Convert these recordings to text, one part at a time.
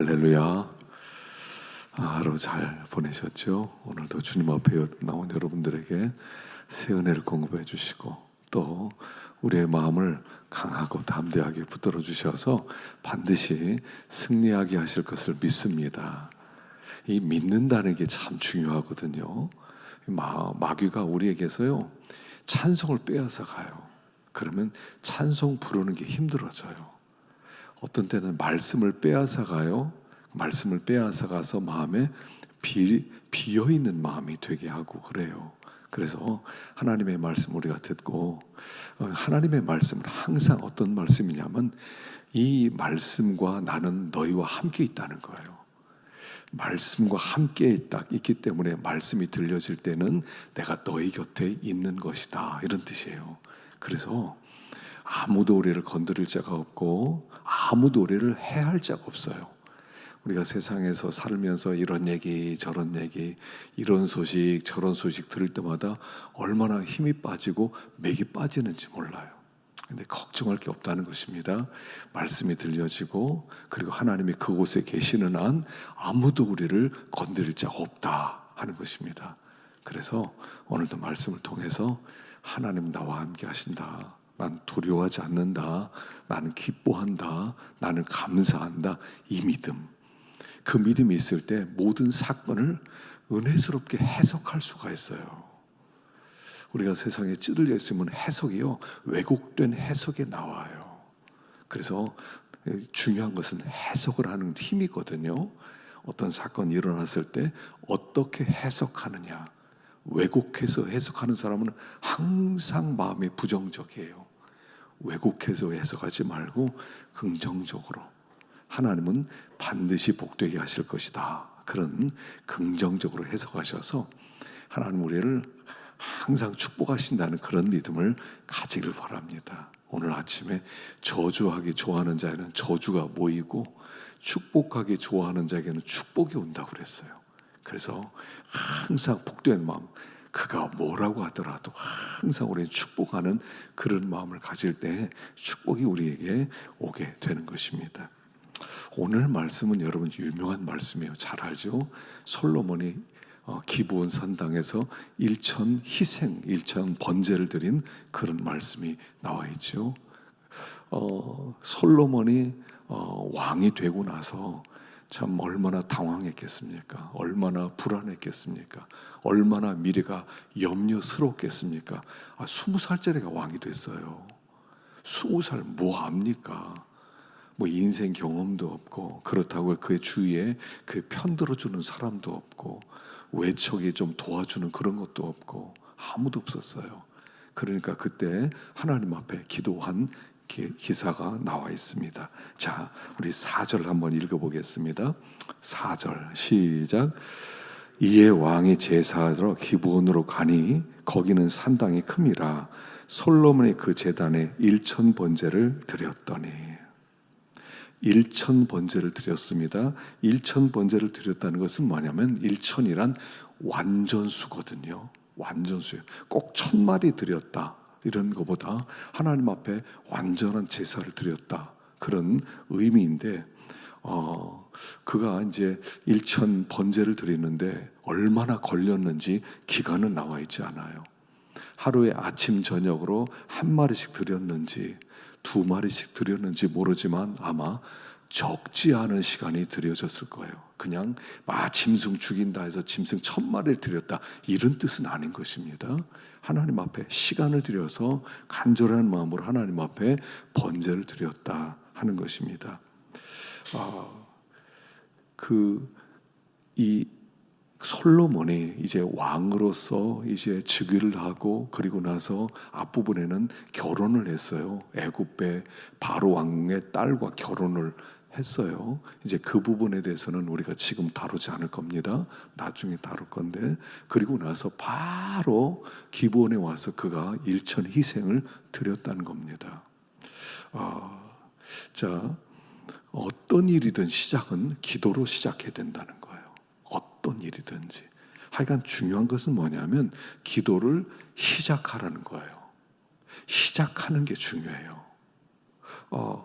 할렐루야. 하루 잘 보내셨죠? 오늘도 주님 앞에 나온 여러분들에게 새 은혜를 공급해 주시고 또 우리의 마음을 강하고 담대하게 붙들어 주셔서 반드시 승리하게 하실 것을 믿습니다. 이 믿는다는 게 참 중요하거든요. 마귀가 우리에게서요 찬송을 빼앗아 가요. 그러면 찬송 부르는 게 힘들어져요. 어떤 때는 말씀을 빼앗아 가요. 말씀을 빼앗아 가서 마음에 비어 있는 마음이 되게 하고 그래요. 그래서 하나님의 말씀 우리가 듣고 하나님의 말씀은 항상 어떤 말씀이냐면 이 말씀과 나는 너희와 함께 있다는 거예요. 말씀과 함께 있기 때문에 말씀이 들려질 때는 내가 너희 곁에 있는 것이다, 이런 뜻이에요. 그래서 아무도 우리를 건드릴 자가 없고 아무도 우리를 해할 자가 없어요. 우리가 세상에서 살면서 이런 얘기 저런 얘기, 이런 소식 저런 소식 들을 때마다 얼마나 힘이 빠지고 맥이 빠지는지 몰라요. 근데 걱정할 게 없다는 것입니다. 말씀이 들려지고 그리고 하나님이 그곳에 계시는 한 아무도 우리를 건드릴 자가 없다 하는 것입니다. 그래서 오늘도 말씀을 통해서 하나님 나와 함께 하신다, 난 두려워하지 않는다, 나는 기뻐한다, 나는 감사한다, 이 믿음, 그 믿음이 있을 때 모든 사건을 은혜스럽게 해석할 수가 있어요. 우리가 세상에 찌들려 있으면 해석이요 왜곡된 해석에 나와요. 그래서 중요한 것은 해석을 하는 힘이거든요. 어떤 사건이 일어났을 때 어떻게 해석하느냐, 왜곡해서 해석하는 사람은 항상 마음이 부정적이에요. 왜곡해서 해석하지 말고 긍정적으로, 하나님은 반드시 복되게 하실 것이다, 그런 긍정적으로 해석하셔서 하나님 우리를 항상 축복하신다는 그런 믿음을 가지길 바랍니다. 오늘 아침에 저주하기 좋아하는 자에는 저주가 모이고 축복하기 좋아하는 자에게는 축복이 온다고 그랬어요. 그래서 항상 복된 마음, 그가 뭐라고 하더라도 항상 우리는 축복하는 그런 마음을 가질 때 축복이 우리에게 오게 되는 것입니다. 오늘 말씀은 여러분 유명한 말씀이에요. 잘 알죠? 솔로몬이 기브온 산당에서 일천 희생, 일천 번제를 드린 그런 말씀이 나와 있죠. 솔로몬이 왕이 되고 나서 참 얼마나 당황했겠습니까? 얼마나 불안했겠습니까? 얼마나 미래가 염려스럽겠습니까? 20살짜리가 왕이 됐어요. 20살 뭐 합니까? 뭐 인생 경험도 없고, 그렇다고 그의 주위에 그 편들어주는 사람도 없고, 외척이 좀 도와주는 그런 것도 없고, 아무도 없었어요. 그러니까 그때 하나님 앞에 기도한 기사가 나와 있습니다. 자, 우리 4절 한번 읽어보겠습니다. 4절 시작. 이에 왕이 제사하러 기브온으로 가니 거기는 산당이 큼이라 솔로몬이 그 제단에 1천 번제를 드렸더니, 1천 번제를 드렸습니다. 1천 번제를 드렸다는 것은 뭐냐면 1천이란 완전수거든요. 완전수예요. 꼭 1,000마리 드렸다 이런 것보다 하나님 앞에 완전한 제사를 드렸다, 그런 의미인데 그가 이제 1천 번제를 드리는데 얼마나 걸렸는지 기간은 나와 있지 않아요. 하루에 아침 저녁으로 한 마리씩 드렸는지 2마리씩 드렸는지 모르지만 아마 적지 않은 시간이 드려졌을 거예요. 그냥 짐승 죽인다 해서 짐승 1,000마리를 드렸다 이런 뜻은 아닌 것입니다. 하나님 앞에 시간을 들여서 간절한 마음으로 하나님 앞에 번제를 드렸다 하는 것입니다. 이 솔로몬이 이제 왕으로서 이제 즉위를 하고 그리고 나서 앞부분에는 결혼을 했어요. 애굽의 바로 왕의 딸과 결혼을 했어요. 이제 그 부분에 대해서는 우리가 지금 다루지 않을 겁니다. 나중에 다룰 건데, 그리고 나서 바로 기브온에 와서 그가 1천 희생을 드렸다는 겁니다. 자, 어떤 일이든 시작은 기도로 시작해야 된다는 거예요. 어떤 일이든지. 하여간 중요한 것은 뭐냐면 기도를 시작하라는 거예요. 시작하는 게 중요해요.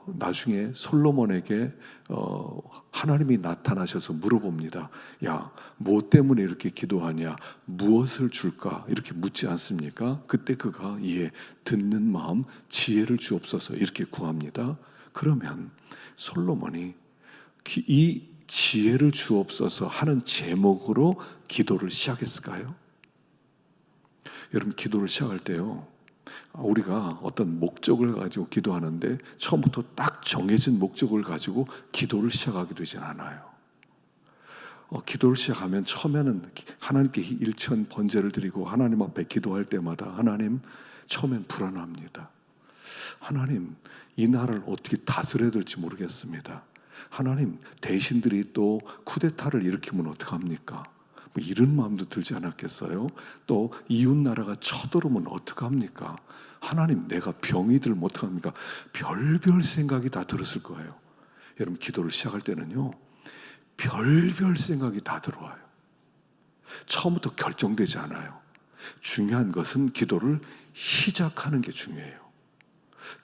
나중에 솔로몬에게 하나님이 나타나셔서 물어봅니다. 야, 뭐 때문에 이렇게 기도하냐? 무엇을 줄까? 이렇게 묻지 않습니까? 그때 그가 듣는 마음, 지혜를 주옵소서 이렇게 구합니다. 그러면 솔로몬이 이 지혜를 주옵소서 하는 제목으로 기도를 시작했을까요? 여러분, 기도를 시작할 때요, 우리가 어떤 목적을 가지고 기도하는데 처음부터 딱 정해진 목적을 가지고 기도를 시작하게 되진 않아요. 기도를 시작하면 처음에는 하나님께 일천 번제를 드리고 하나님 앞에 기도할 때마다 하나님, 처음엔 불안합니다. 하나님, 이 나라를 어떻게 다스려야 될지 모르겠습니다. 하나님, 대신들이 또 쿠데타를 일으키면 어떡합니까? 뭐 이런 마음도 들지 않았겠어요? 또 이웃 나라가 쳐들어오면 어떡합니까? 하나님, 내가 병이 들면 어떡합니까? 별별 생각이 다 들었을 거예요. 여러분, 기도를 시작할 때는요, 별별 생각이 다 들어와요. 처음부터 결정되지 않아요. 중요한 것은 기도를 시작하는 게 중요해요.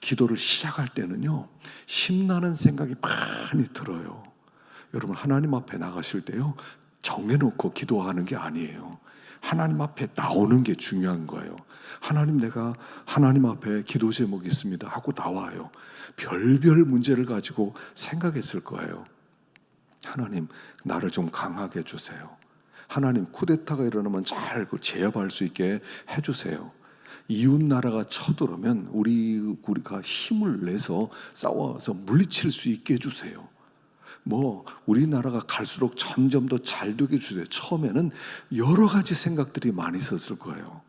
기도를 시작할 때는요, 심나는 생각이 많이 들어요. 여러분, 하나님 앞에 나가실 때요, 정해놓고 기도하는 게 아니에요. 하나님 앞에 나오는 게 중요한 거예요. 하나님, 내가 하나님 앞에 기도 제목이 있습니다 하고 나와요. 별별 문제를 가지고 생각했을 거예요. 하나님, 나를 좀 강하게 해주세요. 하나님, 쿠데타가 일어나면 잘 그걸 제압할 수 있게 해주세요. 이웃 나라가 쳐들어오면 우리가 힘을 내서 싸워서 물리칠 수 있게 해주세요. 우리나라가 갈수록 점점 더 잘 되게 해주세요. 처음에는 여러 가지 생각들이 많이 있었을 거예요.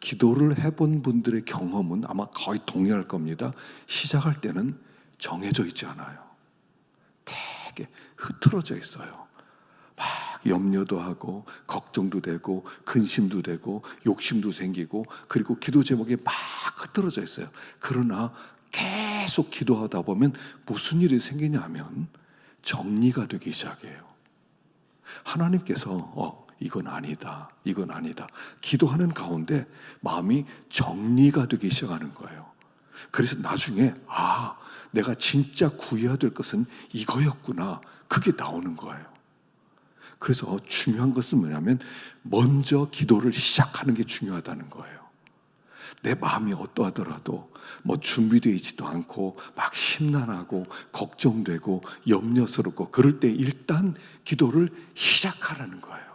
기도를 해본 분들의 경험은 아마 거의 동의할 겁니다. 시작할 때는 정해져 있지 않아요. 되게 흐트러져 있어요. 막 염려도 하고 걱정도 되고 근심도 되고 욕심도 생기고, 그리고 기도 제목이 막 흐트러져 있어요. 그러나 계속 기도하다 보면 무슨 일이 생기냐면 정리가 되기 시작해요. 하나님께서 이건 아니다, 이건 아니다, 기도하는 가운데 마음이 정리가 되기 시작하는 거예요. 그래서 나중에 내가 진짜 구해야 될 것은 이거였구나, 그게 나오는 거예요. 그래서 중요한 것은 뭐냐면 먼저 기도를 시작하는 게 중요하다는 거예요. 내 마음이 어떠하더라도 준비되어 있지도 않고 막 심란하고 걱정되고 염려스럽고 그럴 때 일단 기도를 시작하라는 거예요.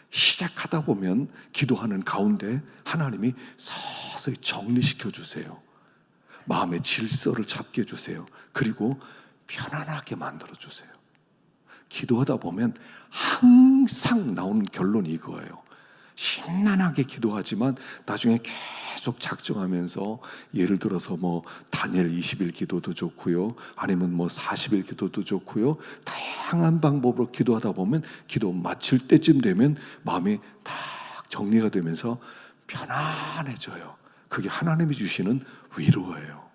시작하다 보면 기도하는 가운데 하나님이 서서히 정리시켜 주세요. 마음의 질서를 잡게 해주세요. 그리고 편안하게 만들어 주세요. 기도하다 보면 항상 나오는 결론이 이거예요. 심란하게 기도하지만 나중에 계속 작정하면서, 예를 들어서 다니엘 20일 기도도 좋고요, 아니면 40일 기도도 좋고요, 다양한 방법으로 기도하다 보면 기도 마칠 때쯤 되면 마음이 딱 정리가 되면서 편안해져요. 그게 하나님이 주시는 위로예요.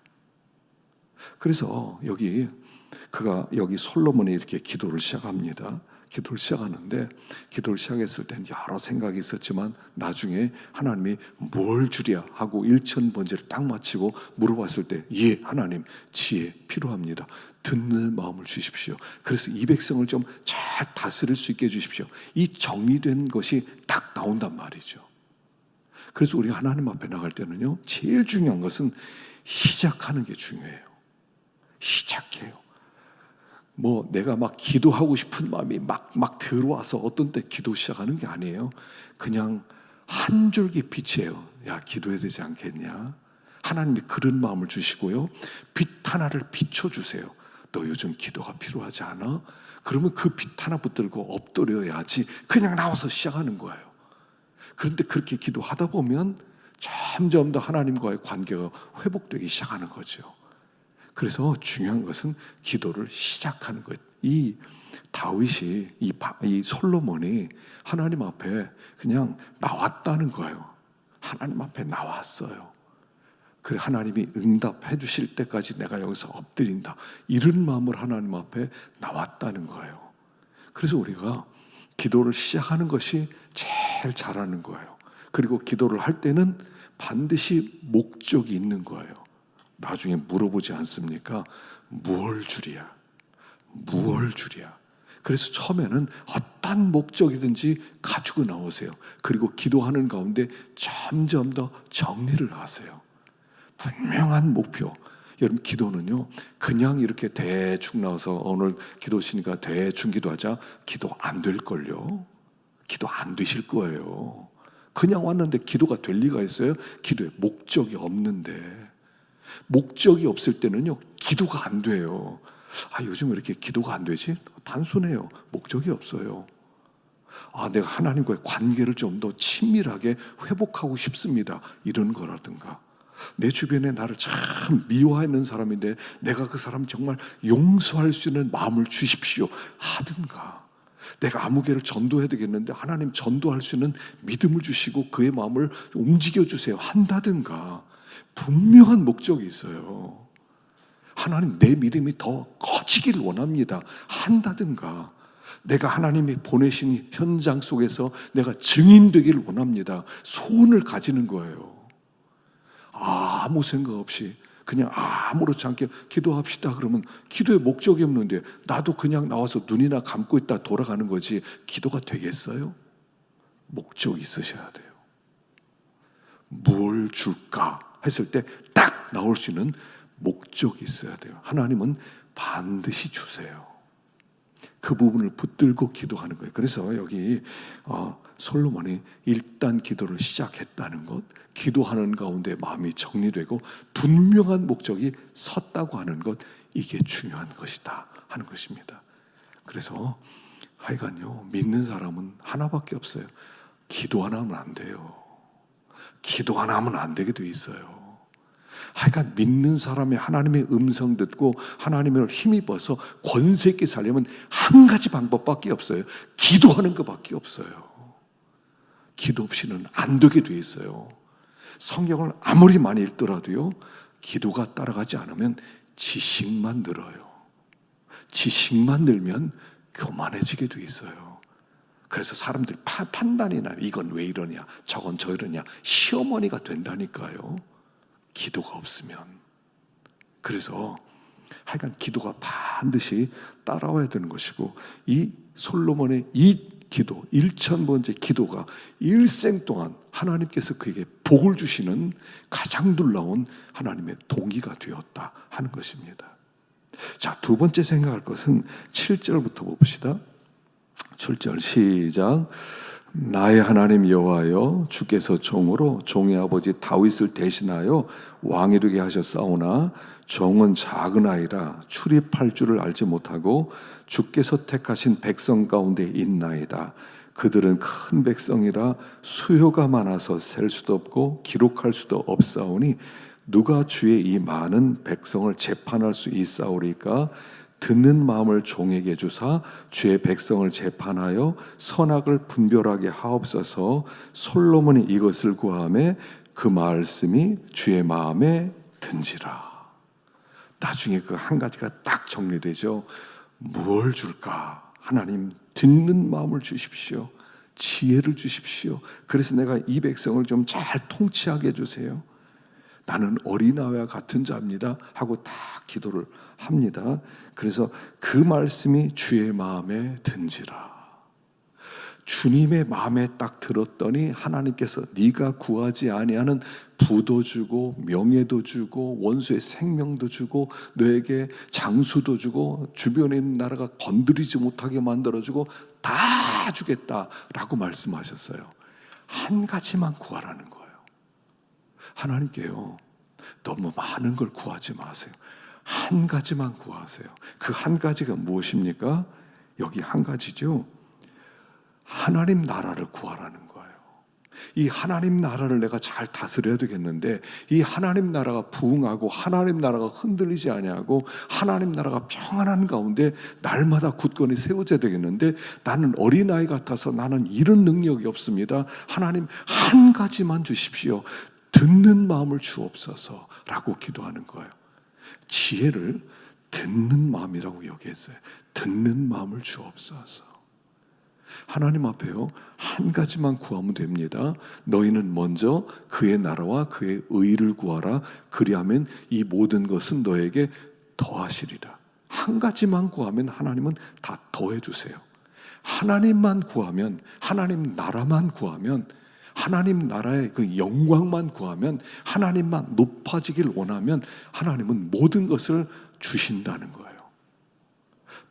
그래서 여기 솔로몬이 이렇게 기도를 시작합니다. 기도를 시작하는데, 기도를 시작했을 때는 여러 생각이 있었지만 나중에 하나님이 뭘 주랴 하고 일천 번제를 딱 마치고 물어봤을 때, 하나님, 지혜 필요합니다. 듣는 마음을 주십시오. 그래서 이 백성을 좀 잘 다스릴 수 있게 해주십시오. 이 정리된 것이 딱 나온단 말이죠. 그래서 우리 하나님 앞에 나갈 때는요, 제일 중요한 것은 시작하는 게 중요해요. 시작해요. 내가 막 기도하고 싶은 마음이 막 들어와서 어떤 때 기도 시작하는 게 아니에요. 그냥 한 줄기 빛이에요. 야, 기도해야 되지 않겠냐? 하나님이 그런 마음을 주시고요, 빛 하나를 비춰주세요. 너 요즘 기도가 필요하지 않아? 그러면 그 빛 하나 붙들고 엎드려야지. 그냥 나와서 시작하는 거예요. 그런데 그렇게 기도하다 보면 점점 더 하나님과의 관계가 회복되기 시작하는 거죠. 그래서 중요한 것은 기도를 시작하는 거예요. 이 다윗이, 이 솔로몬이 하나님 앞에 그냥 나왔다는 거예요. 하나님 앞에 나왔어요. 그래, 하나님이 응답해 주실 때까지 내가 여기서 엎드린다, 이런 마음으로 하나님 앞에 나왔다는 거예요. 그래서 우리가 기도를 시작하는 것이 제일 잘하는 거예요. 그리고 기도를 할 때는 반드시 목적이 있는 거예요. 나중에 물어보지 않습니까? 무얼 주랴? 무얼 주랴? 그래서 처음에는 어떤 목적이든지 가지고 나오세요. 그리고 기도하는 가운데 점점 더 정리를 하세요. 분명한 목표. 여러분, 기도는요, 그냥 이렇게 대충 나와서 오늘 기도시니까 대충 기도하자, 기도 안 될걸요. 기도 안 되실 거예요. 그냥 왔는데 기도가 될 리가 있어요? 기도에 목적이 없는데. 목적이 없을 때는요, 기도가 안 돼요. 요즘 왜 이렇게 기도가 안 되지? 단순해요. 목적이 없어요. 내가 하나님과의 관계를 좀 더 친밀하게 회복하고 싶습니다. 이런 거라든가. 내 주변에 나를 참 미워하는 사람인데 내가 그 사람 정말 용서할 수 있는 마음을 주십시오. 하든가. 내가 아무개를 전도해야 되겠는데 하나님 전도할 수 있는 믿음을 주시고 그의 마음을 움직여주세요. 한다든가. 분명한 목적이 있어요. 하나님, 내 믿음이 더 커지길 원합니다. 한다든가. 내가 하나님이 보내신 현장 속에서 내가 증인되기를 원합니다. 소원을 가지는 거예요. 아무 생각 없이 그냥 아무렇지 않게 기도합시다 그러면 기도에 목적이 없는데 나도 그냥 나와서 눈이나 감고 있다 돌아가는 거지 기도가 되겠어요? 목적이 있으셔야 돼요. 뭘 줄까 했을 때 딱 나올 수 있는 목적이 있어야 돼요. 하나님은 반드시 주세요. 그 부분을 붙들고 기도하는 거예요. 그래서 여기 솔로몬이 일단 기도를 시작했다는 것, 기도하는 가운데 마음이 정리되고 분명한 목적이 섰다고 하는 것, 이게 중요한 것이다 하는 것입니다. 그래서 하여간요, 믿는 사람은 하나밖에 없어요. 기도 하나 하면 안 돼요. 기도 하나 하면 안 되게 돼 있어요. 하여간 믿는 사람이 하나님의 음성 듣고 하나님을 힘입어서 권세 있게 살려면 한 가지 방법밖에 없어요. 기도하는 것밖에 없어요. 기도 없이는 안 되게 돼 있어요. 성경을 아무리 많이 읽더라도요, 기도가 따라가지 않으면 지식만 늘어요. 지식만 늘면 교만해지게 돼 있어요. 그래서 사람들이 판단이 나요. 이건 왜 이러냐, 저건 저러냐. 시어머니가 된다니까요. 기도가 없으면. 그래서 하여간 기도가 반드시 따라와야 되는 것이고, 이 솔로몬의 이 기도, 1000번째 기도가 일생 동안 하나님께서 그에게 복을 주시는 가장 놀라운 하나님의 동기가 되었다 하는 것입니다. 자, 두 번째 생각할 것은 7절부터 봅시다. 7절 시작. 나의 하나님 여호와여, 주께서 종으로 종의 아버지 다윗을 대신하여 왕이 되게 하셨사오나 종은 작은 아이라 출입할 줄을 알지 못하고 주께서 택하신 백성 가운데 있나이다. 그들은 큰 백성이라 수요가 많아서 셀 수도 없고 기록할 수도 없사오니 누가 주의 이 많은 백성을 재판할 수 있사오리까? 듣는 마음을 종에게 주사 주의 백성을 재판하여 선악을 분별하게 하옵소서. 솔로몬이 이것을 구하매 그 말씀이 주의 마음에 든지라. 나중에 그 한 가지가 딱 정리되죠. 무엇을 줄까? 하나님, 듣는 마음을 주십시오. 지혜를 주십시오. 그래서 내가 이 백성을 좀 잘 통치하게 해주세요. 나는 어린아이와 같은 자입니다 하고 다 기도를 합니다. 그래서 그 말씀이 주의 마음에 든지라. 주님의 마음에 딱 들었더니 하나님께서 네가 구하지 아니하는 부도 주고 명예도 주고 원수의 생명도 주고 너에게 장수도 주고 주변에 있는 나라가 건드리지 못하게 만들어주고 다 주겠다라고 말씀하셨어요. 한 가지만 구하라는 거예요. 하나님께요, 너무 많은 걸 구하지 마세요. 한 가지만 구하세요. 그 한 가지가 무엇입니까? 여기 한 가지죠. 하나님 나라를 구하라는 거예요. 이 하나님 나라를 내가 잘 다스려야 되겠는데, 이 하나님 나라가 부흥하고 하나님 나라가 흔들리지 아니하고 하나님 나라가 평안한 가운데 날마다 굳건히 세워져야 되겠는데, 나는 어린아이 같아서 나는 이런 능력이 없습니다. 하나님 한 가지만 주십시오. 듣는 마음을 주옵소서라고 기도하는 거예요. 지혜를 듣는 마음이라고 여기했어요. 듣는 마음을 주옵소서. 하나님 앞에요, 한 가지만 구하면 됩니다. 너희는 먼저 그의 나라와 그의 의를 구하라. 그리하면 이 모든 것은 너에게 더하시리라. 한 가지만 구하면 하나님은 다 더해 주세요. 하나님만 구하면, 하나님 나라만 구하면, 하나님 나라의 그 영광만 구하면, 하나님만 높아지길 원하면 하나님은 모든 것을 주신다는 거예요.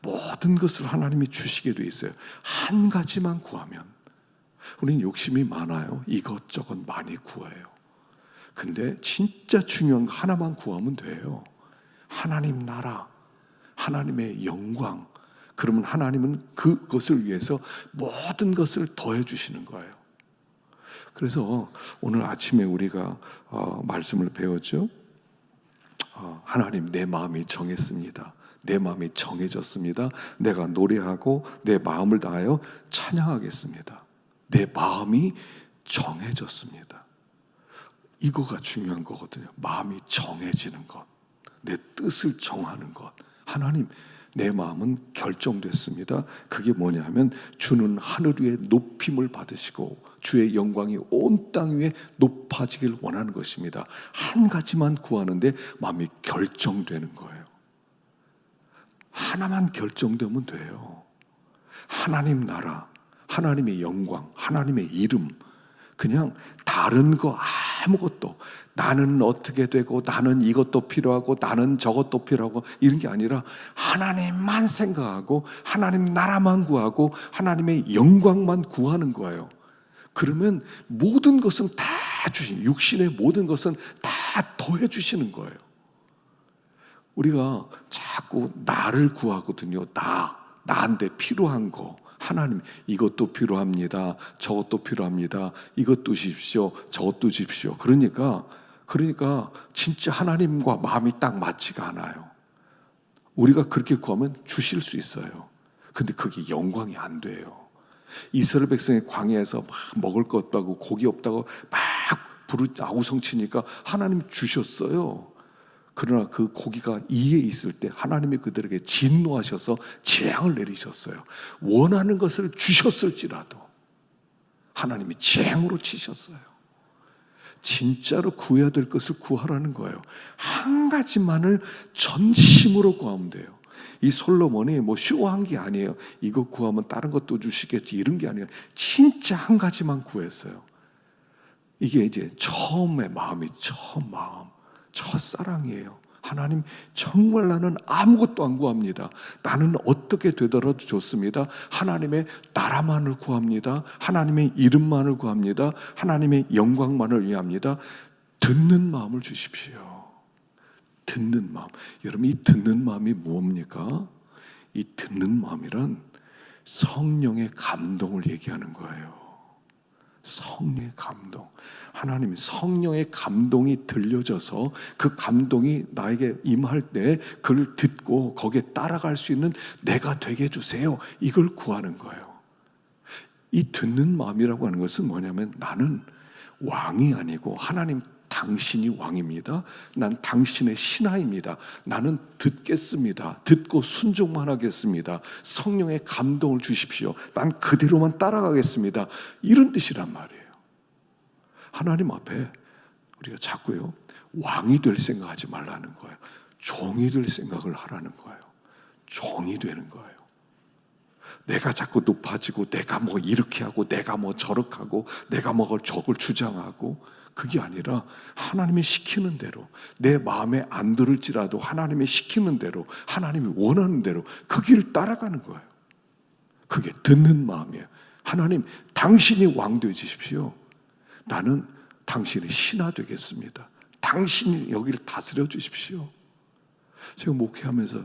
모든 것을 하나님이 주시게 돼 있어요. 한 가지만 구하면. 우리는 욕심이 많아요. 이것저것 많이 구해요. 근데 진짜 중요한 거 하나만 구하면 돼요. 하나님 나라, 하나님의 영광. 그러면 하나님은 그것을 위해서 모든 것을 더해 주시는 거예요. 그래서 오늘 아침에 우리가 말씀을 배웠죠. 하나님, 내 마음이 정했습니다. 내 마음이 정해졌습니다. 내가 노래하고 내 마음을 다하여 찬양하겠습니다. 내 마음이 정해졌습니다. 이거가 중요한 거거든요. 마음이 정해지는 것, 내 뜻을 정하는 것. 하나님, 내 마음은 결정됐습니다. 그게 뭐냐면 주는 하늘 위에 높임을 받으시고 주의 영광이 온 땅 위에 높아지길 원하는 것입니다. 한 가지만 구하는데 마음이 결정되는 거예요. 하나만 결정되면 돼요. 하나님 나라, 하나님의 영광, 하나님의 이름. 그냥 다른 거 아무것도, 나는 어떻게 되고 나는 이것도 필요하고 나는 저것도 필요하고 이런 게 아니라 하나님만 생각하고 하나님 나라만 구하고 하나님의 영광만 구하는 거예요. 그러면 모든 것은 다 주신, 육신의 모든 것은 다 더해 주시는 거예요. 우리가 자꾸 나를 구하거든요. 나한테 필요한 거. 하나님, 이것도 필요합니다. 저것도 필요합니다. 이것도 주십시오. 저것도 주십시오. 그러니까 진짜 하나님과 마음이 딱 맞지가 않아요. 우리가 그렇게 구하면 주실 수 있어요. 근데 그게 영광이 안 돼요. 이스라엘 백성이 광야에서 막 먹을 것도 없고 고기 없다고 막 아우성치니까 하나님 주셨어요. 그러나 그 고기가 이에 있을 때 하나님이 그들에게 진노하셔서 재앙을 내리셨어요. 원하는 것을 주셨을지라도 하나님이 재앙으로 치셨어요. 진짜로 구해야 될 것을 구하라는 거예요. 한 가지만을 전심으로 구하면 돼요. 이 솔로몬이 뭐 쇼한 게 아니에요. 이거 구하면 다른 것도 주시겠지 이런 게 아니에요. 진짜 한 가지만 구했어요. 이게 이제 처음의 마음이 첫사랑이에요. 하나님, 정말 나는 아무것도 안 구합니다. 나는 어떻게 되더라도 좋습니다. 하나님의 나라만을 구합니다. 하나님의 이름만을 구합니다. 하나님의 영광만을 위합니다. 듣는 마음을 주십시오. 듣는 마음. 여러분, 이 듣는 마음이 뭡니까? 이 듣는 마음이란 성령의 감동을 얘기하는 거예요. 성령의 감동. 하나님이 성령의 감동이 들려져서 그 감동이 나에게 임할 때 그걸 듣고 거기에 따라갈 수 있는 내가 되게 해주세요. 이걸 구하는 거예요. 이 듣는 마음이라고 하는 것은 뭐냐면 나는 왕이 아니고 하나님 당신이 왕입니다. 난 당신의 신하입니다. 나는 듣겠습니다. 듣고 순종만 하겠습니다. 성령의 감동을 주십시오. 난 그대로만 따라가겠습니다. 이런 뜻이란 말이에요. 하나님 앞에 우리가 자꾸요 왕이 될 생각하지 말라는 거예요. 종이 될 생각을 하라는 거예요. 종이 되는 거예요. 내가 자꾸 높아지고 내가 뭐 이렇게 하고 내가 뭐 저렇게 하고 내가 뭐 저걸 주장하고 그게 아니라 하나님이 시키는 대로 내 마음에 안 들을지라도 하나님이 시키는 대로 하나님이 원하는 대로 그 길을 따라가는 거예요. 그게 듣는 마음이에요. 하나님, 당신이 왕 되어 주십시오. 나는 당신의 신하 되겠습니다. 당신이 여기를 다스려 주십시오. 제가 목회하면서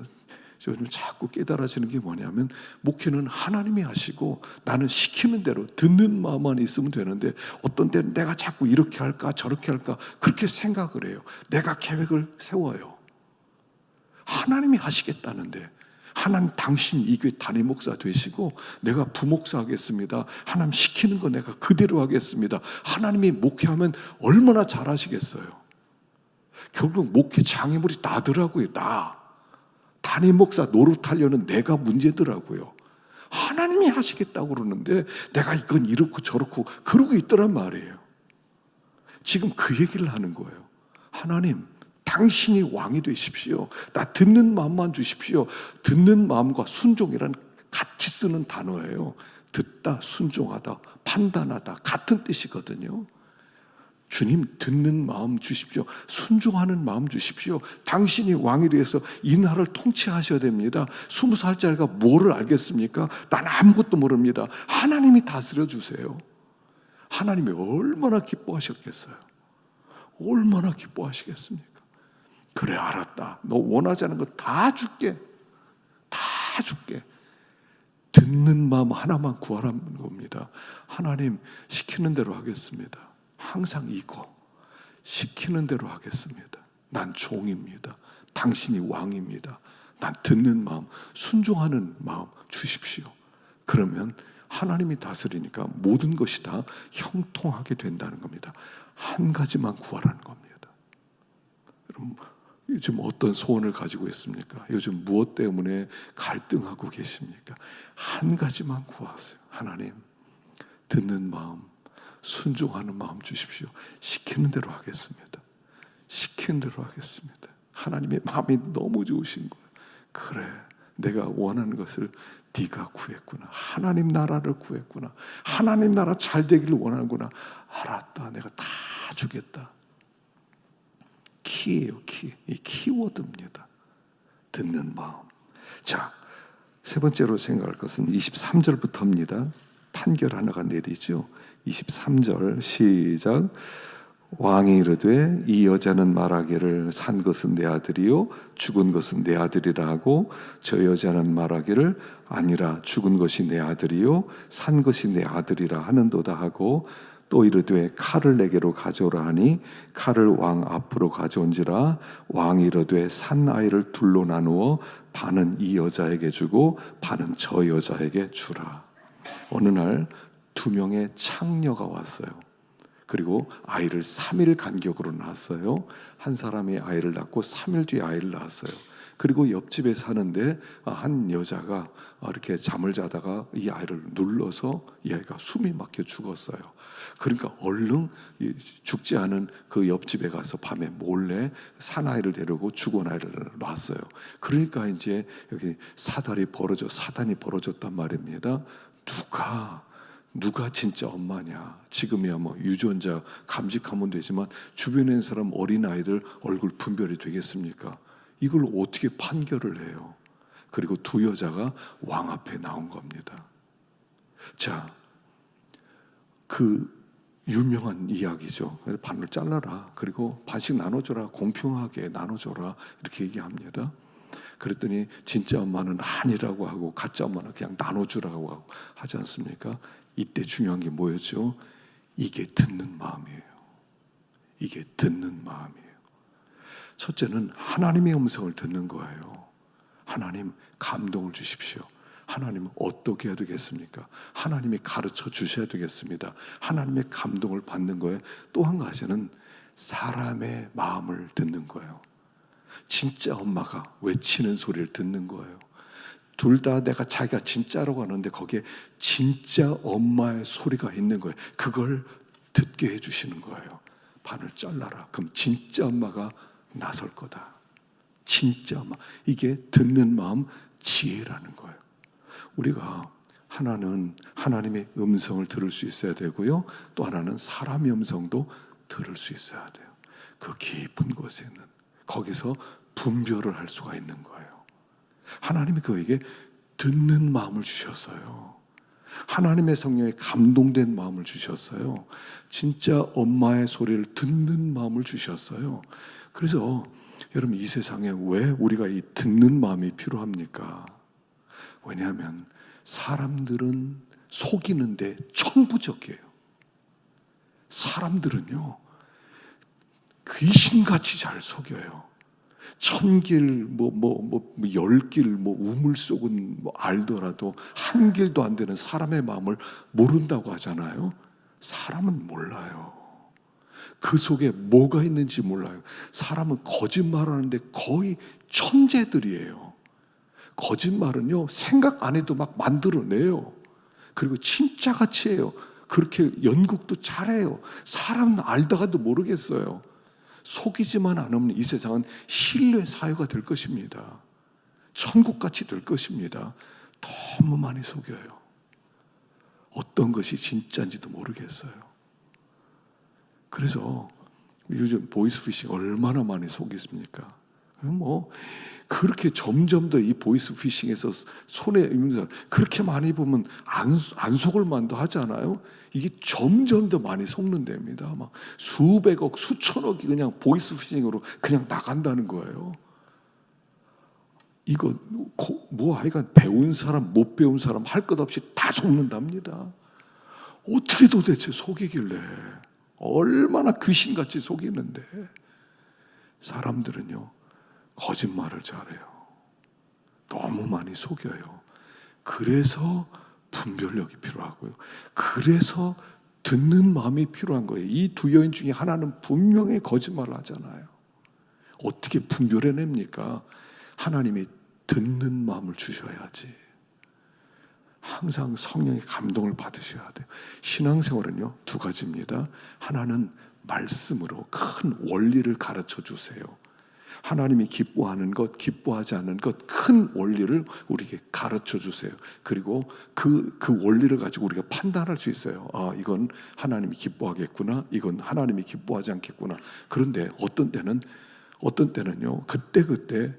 요즘 자꾸 깨달아지는 게 뭐냐면 목회는 하나님이 하시고 나는 시키는 대로 듣는 마음만 있으면 되는데 어떤 때는 내가 자꾸 이렇게 할까 저렇게 할까 그렇게 생각을 해요. 내가 계획을 세워요. 하나님이 하시겠다는데 하나님 당신 이 교회 담임 목사 되시고 내가 부목사 하겠습니다. 하나님 시키는 거 내가 그대로 하겠습니다. 하나님이 목회하면 얼마나 잘하시겠어요. 결국 목회 장애물이 나더라고요. 담임 목사 노릇하려는 내가 문제더라고요. 하나님이 하시겠다고 그러는데 내가 이건 이렇고 저렇고 그러고 있더란 말이에요. 지금 그 얘기를 하는 거예요. 하나님, 당신이 왕이 되십시오. 나 듣는 마음만 주십시오. 듣는 마음과 순종이란 같이 쓰는 단어예요. 듣다, 순종하다, 판단하다 같은 뜻이거든요. 주님, 듣는 마음 주십시오. 순종하는 마음 주십시오. 당신이 왕이 되어서 이 나라를 통치하셔야 됩니다. 20살짜리가 뭐를 알겠습니까? 난 아무것도 모릅니다. 하나님이 다스려 주세요. 하나님이 얼마나 기뻐하셨겠어요? 얼마나 기뻐하시겠습니까? 그래, 알았다. 너 원하지 않은 거 다 줄게. 다 줄게. 듣는 마음 하나만 구하라는 겁니다. 하나님, 시키는 대로 하겠습니다. 항상 이거 시키는 대로 하겠습니다. 난 종입니다. 당신이 왕입니다. 난 듣는 마음, 순종하는 마음 주십시오. 그러면 하나님이 다스리니까 모든 것이 다 형통하게 된다는 겁니다. 한 가지만 구하라는 겁니다. 여러분, 요즘 어떤 소원을 가지고 있습니까? 요즘 무엇 때문에 갈등하고 계십니까? 한 가지만 구하세요. 하나님, 듣는 마음, 순종하는 마음 주십시오. 시키는 대로 하겠습니다. 시키는 대로 하겠습니다. 하나님의 마음이 너무 좋으신 거예요. 그래, 내가 원하는 것을 네가 구했구나. 하나님 나라를 구했구나. 하나님 나라 잘 되기를 원하는구나. 알았다. 내가 다 주겠다. 키예요, 키. 이 키워드입니다. 듣는 마음. 자, 세 번째로 생각할 것은 23절부터입니다. 판결 하나가 내리죠. 23절 시작. 왕이 이르되 이 여자는 말하기를 산 것은 내 아들이요 죽은 것은 내 아들이라 하고 저 여자는 말하기를 아니라 죽은 것이 내 아들이요 산 것이 내 아들이라 하는도다 하고 또 이르되 칼을 내게로 가져오라 하니 칼을 왕 앞으로 가져온지라 왕이 이르되 산 아이를 둘로 나누어 반은 이 여자에게 주고 반은 저 여자에게 주라. 어느 날 2명의 창녀가 왔어요. 그리고 아이를 3일 간격으로 낳았어요. 한 사람이 아이를 낳고 3일 뒤에 아이를 낳았어요. 그리고 옆집에 사는데 한 여자가 이렇게 잠을 자다가 이 아이를 눌러서 이 아이가 숨이 막혀 죽었어요. 그러니까 얼른 죽지 않은 그 옆집에 가서 밤에 몰래 사나이를 데리고 죽은 아이를 놨어요. 그러니까 이제 여기 사단이 벌어졌단 말입니다. 누가 진짜 엄마냐? 지금이야 뭐 유전자 감식하면 되지만 주변에 있는 사람 어린아이들 얼굴 분별이 되겠습니까? 이걸 어떻게 판결을 해요? 그리고 두 여자가 왕 앞에 나온 겁니다. 자, 그 유명한 이야기죠. 반을 잘라라. 그리고 반씩 나눠줘라. 공평하게 나눠줘라. 이렇게 얘기합니다. 그랬더니 진짜 엄마는 아니라고 하고 가짜 엄마는 그냥 나눠주라고 하고 하지 않습니까? 이때 중요한 게 뭐였죠? 이게 듣는 마음이에요. 이게 듣는 마음이에요. 첫째는 하나님의 음성을 듣는 거예요. 하나님 감동을 주십시오. 하나님은 어떻게 해야 되겠습니까? 하나님이 가르쳐 주셔야 되겠습니다. 하나님의 감동을 받는 거예요. 또 한 가지는 사람의 마음을 듣는 거예요. 진짜 엄마가 외치는 소리를 듣는 거예요. 둘 다 내가 자기가 진짜라고 하는데 거기에 진짜 엄마의 소리가 있는 거예요. 그걸 듣게 해주시는 거예요. 반을 잘라라. 그럼 진짜 엄마가 나설 거다. 진짜 엄마. 이게 듣는 마음 지혜라는 거예요. 우리가 하나는 하나님의 음성을 들을 수 있어야 되고요. 또 하나는 사람의 음성도 들을 수 있어야 돼요. 그 깊은 곳에는 거기서 분별을 할 수가 있는 거예요. 하나님이 그에게 듣는 마음을 주셨어요. 하나님의 성령에 감동된 마음을 주셨어요. 진짜 엄마의 소리를 듣는 마음을 주셨어요. 그래서 여러분 이 세상에 왜 우리가 이 듣는 마음이 필요합니까? 왜냐하면 사람들은 속이는데 천부적이에요. 사람들은요 귀신같이 잘 속여요. 1000길, 10길, 우물 속은 알더라도 한 길도 안 되는 사람의 마음을 모른다고 하잖아요. 사람은 몰라요. 그 속에 뭐가 있는지 몰라요. 사람은 거짓말하는데 거의 천재들이에요. 거짓말은요, 생각 안 해도 막 만들어내요. 그리고 진짜 같이 해요. 그렇게 연극도 잘해요. 사람 알다가도 모르겠어요. 속이지만 않으면 이 세상은 신뢰 사회가 될 것입니다. 천국같이 될 것입니다. 너무 많이 속여요. 어떤 것이 진짜인지도 모르겠어요. 그래서 요즘 보이스피싱 얼마나 많이 속이십니까? 그렇게 점점 더 이 보이스피싱에서 손에 있는 사람 그렇게 많이 보면 안 속을 만도 하잖아요. 이게 점점 더 많이 속는 데입니다. 막 수백억, 수천억이 그냥 보이스피싱으로 그냥 나간다는 거예요. 이거 하여간 배운 사람, 못 배운 사람 할 것 없이 다 속는답니다. 어떻게 도대체 속이길래? 얼마나 귀신같이 속이는데. 사람들은요, 거짓말을 잘해요. 너무 많이 속여요. 그래서 분별력이 필요하고요. 그래서 듣는 마음이 필요한 거예요. 이 두 여인 중에 하나는 분명히 거짓말을 하잖아요. 어떻게 분별해냅니까? 하나님이 듣는 마음을 주셔야지. 항상 성령의 감동을 받으셔야 돼요. 신앙생활은요, 두 가지입니다. 하나는 말씀으로 큰 원리를 가르쳐 주세요. 하나님이 기뻐하는 것, 기뻐하지 않는 것, 큰 원리를 우리에게 가르쳐 주세요. 그리고 그 원리를 가지고 우리가 판단할 수 있어요. 아, 이건 하나님이 기뻐하겠구나. 이건 하나님이 기뻐하지 않겠구나. 그런데 어떤 때는요, 그때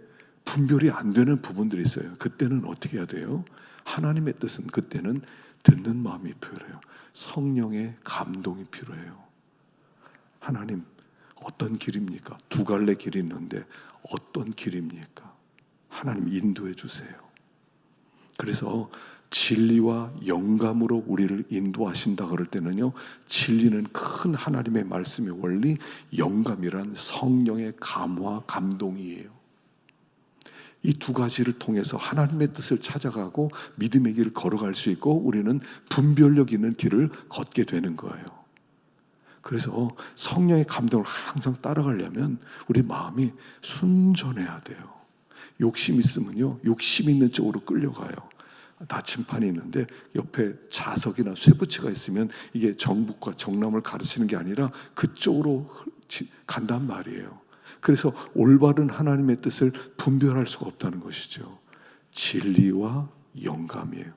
분별이 안 되는 부분들이 있어요. 그때는 어떻게 해야 돼요? 하나님의 뜻은 그때는 듣는 마음이 필요해요. 성령의 감동이 필요해요. 하나님, 어떤 길입니까? 두 갈래 길이 있는데 어떤 길입니까? 하나님 인도해 주세요. 그래서 진리와 영감으로 우리를 인도하신다 그럴 때는요, 진리는 큰 하나님의 말씀의 원리, 영감이란 성령의 감화, 감동이에요. 이 두 가지를 통해서 하나님의 뜻을 찾아가고 믿음의 길을 걸어갈 수 있고 우리는 분별력 있는 길을 걷게 되는 거예요. 그래서 성령의 감동을 항상 따라가려면 우리 마음이 순전해야 돼요. 욕심 있으면요, 욕심 있는 쪽으로 끌려가요. 나침판이 있는데 옆에 자석이나 쇠붙이가 있으면 이게 정북과 정남을 가르치는 게 아니라 그쪽으로 간단 말이에요. 그래서 올바른 하나님의 뜻을 분별할 수가 없다는 것이죠. 진리와 영감이에요.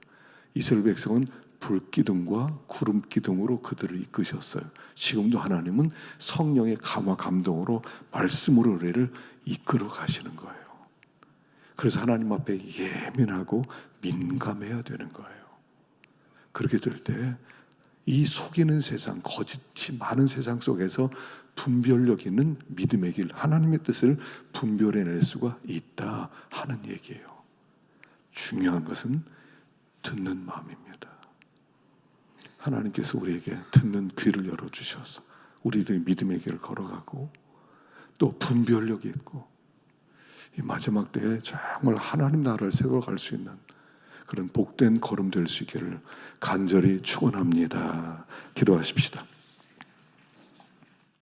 이스라엘 백성은 불기둥과 구름기둥으로 그들을 이끄셨어요. 지금도 하나님은 성령의 감화 감동으로 말씀으로 우리를 이끌어 가시는 거예요. 그래서 하나님 앞에 예민하고 민감해야 되는 거예요. 그렇게 될 때 이 속이는 세상, 거짓이 많은 세상 속에서 분별력 있는 믿음의 길, 하나님의 뜻을 분별해낼 수가 있다 하는 얘기예요. 중요한 것은 듣는 마음입니다. 하나님께서 우리에게 듣는 귀를 열어주셔서 우리들이 믿음의 길을 걸어가고 또 분별력이 있고 이 마지막 때에 정말 하나님 나라를 세워갈 수 있는 그런 복된 걸음 될 수 있기를 간절히 축원합니다. 기도하십시다.